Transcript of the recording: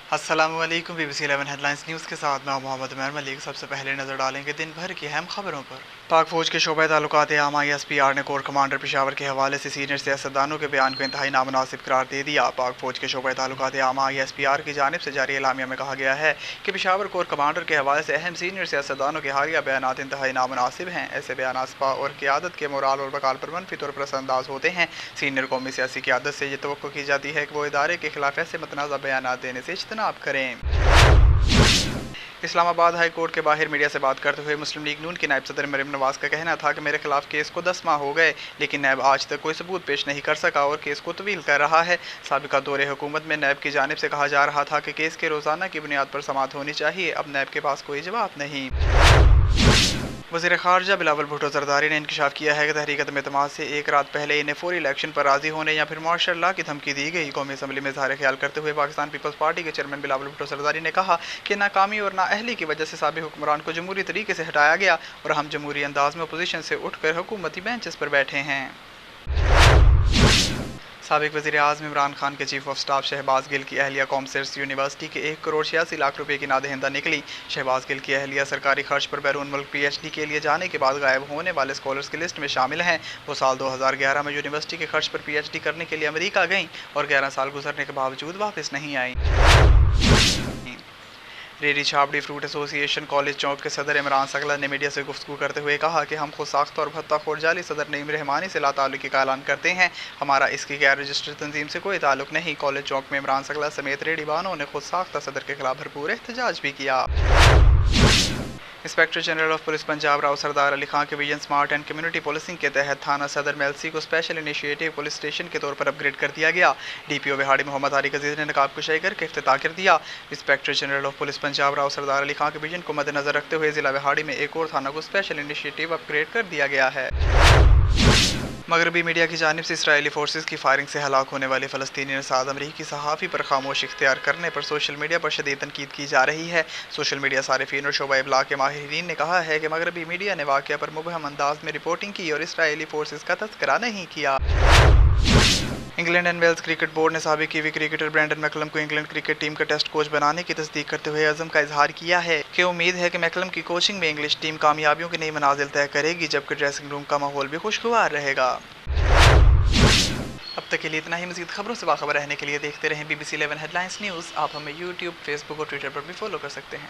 अस्सलामुअलैकुम BBC 11 headlines news के साथ मैं मोहम्मद उमर मलिक। सबसे पहले नजर डालेंगे दिन भर की अहम खबरों पर। पाक फौज के शोबे ताल्लुकात आमा ISPR ने कोर कमांडर पेशावर के हवाले से सीनियर सियासतदानों के बयान को इंतहाई नामुनासिब करार दे दिया। पाक फौज के शोबे ताल्लुकात आमा ISPR की जानिब से जारी एलामिया में कहा गया है कि पेशावर कोर कमांडर के हवाले से अहम सीनियर सियासतदानों के हालिया बयान इंतहाई नामुनासिब हैं। ऐसे बयान सपा और क़यादत के मोराल और वकाल पर मनफी तौर पर असरअंदाज होते हैं। सीनियर कौमी सियासी क़यादत से ये तवक्को की जाती है कि वो इदारे के खिलाफ ऐसे मतनाज़ा बयान देने से इज्तनाब करें। इस्लामाबाद हाई कोर्ट के बाहर मीडिया से बात करते हुए मुस्लिम लीग नून की नायब सदर मरीम नवाज का कहना था कि मेरे खिलाफ केस को 10 माह हो गए, लेकिन नैब आज तक कोई सबूत पेश नहीं कर सका और केस को तवील कर रहा है। साबिका दौरे हुकूमत में नैब की जानिब से कहा जा रहा था कि केस के रोज़ाना की बुनियाद पर समाअत होनी चाहिए। अब नैब के पास कोई जवाब नहीं। वज़ीर ख़ारजा बिलावल भुट्टो ज़रदारी ने इंकशाफ किया है कि तहरीक अदम-ए-एतमाद से एक रात पहले इन्हें फौरी इलेक्शन पर राज़ी होने या फिर मार्शल लॉ की धमकी दी गई। कौमी असम्बली में इज़हार ख्याल करते हुए पाकिस्तान पीपल्स पार्टी के चेयरमैन बिलावल भुट्टो ज़रदारी ने कहा कि नाकामी और नाअहली की वजह से साबिक़ हुक्मरान को जमहूरी तरीके से हटाया गया और हम जमहूरी अंदाज में अपोजिशन से उठकर हुकूमती बेंचेस पर बैठे हैं। साबिक़ वज़ीर-ए-आज़म इमरान खान के chief of staff Shahbaz Gill की अहलिया कॉमर्स यूनिवर्सिटी के 1 करोड़ 86 लाख रुपए की नादहिंदा निकली। शहबाज गिल की अहलिया सरकारी खर्च पर बैरून मुल्क PhD के लिए जाने के बाद गायब होने वाले स्कॉलर्स की लिस्ट में शामिल हैं। वो साल 2011 में यूनिवर्सिटी के खर्च पर PhD करने के लिए अमेरिका गईं और 11 साल गुजरने के बावजूद वापस नहीं आईं। रेडी छाबड़ी फ्रूट एसोसिएशन कॉलेज चौक के सदर इमरान सकला ने मीडिया से गुफ्तगू करते हुए कहा कि हम खुद साख्त और भत्ताखोर जाली सदर नईम रहमानी से लाताल्लुकी का ऐलान करते हैं। हमारा इसकी गैर रजिस्टर्ड तंजीम से कोई ताल्लुक नहीं। कॉलेज चौक में इमरान सकला समेत रेडी बानों ने खुद साख्ता सदर के खिलाफ भरपूर एहतजाज भी किया। Inspector general of police Punjab Rao Sardar Ali Khan के vision smart and community policing के तहत थाना सदर मेलसी को स्पेशल इनिशिएटिव पुलिस स्टेशन के तौर पर अपग्रेड कर दिया गया। DPO बिहाड़ी मोहम्मद आरिक अजीज ने नकाब कुशाई करके इफ्तिताह कर दिया। Inspector general of police Punjab Rao Sardar Ali Khan के विजन को मद्देनजर रखते हुए जिला बिहाड़ी में एक और थाना को स्पेशल इनिशिएटिव अपग्रेड कर दिया गया है। मगरबी मीडिया की जानिब से इसराइली फोर्सेस की फायरिंग से हलाक होने वाले फ़लस्तीनी नसाद अमरीकी सहाफ़ी पर खामोश इख्तियार करने पर सोशल मीडिया पर शदीद तनकीद की जा रही है। सोशल मीडिया सारिफीन और शोबा इब्लाग के माहिरीन ने कहा है कि मगरबी मीडिया ने वाक़या पर मुबहम अंदाज में रिपोर्टिंग की और इसराइली फोर्सेस का तज़किरा नहीं किया। England and Wales cricket board ने साबिक़ कीवी क्रिकेटर ब्रेंडन मैकलम को इंग्लैंड क्रिकेट टीम का टेस्ट कोच बनाने की तस्दीक करते हुए अज़म का इजहार किया है कि उम्मीद है कि मैकलम की कोचिंग में इंग्लिश टीम कामयाबियों की नई मनाजिल तय करेगी, जबकि ड्रेसिंग रूम का माहौल भी खुशगवार रहेगा। अब तक के लिए इतना ही। मज़ीद खबरों से बाखबर रहने के लिए देखते रहें BBC 11 हेडलाइंस न्यूज़। आप हमें YouTube, Facebook और Twitter पर भी फॉलो कर सकते हैं।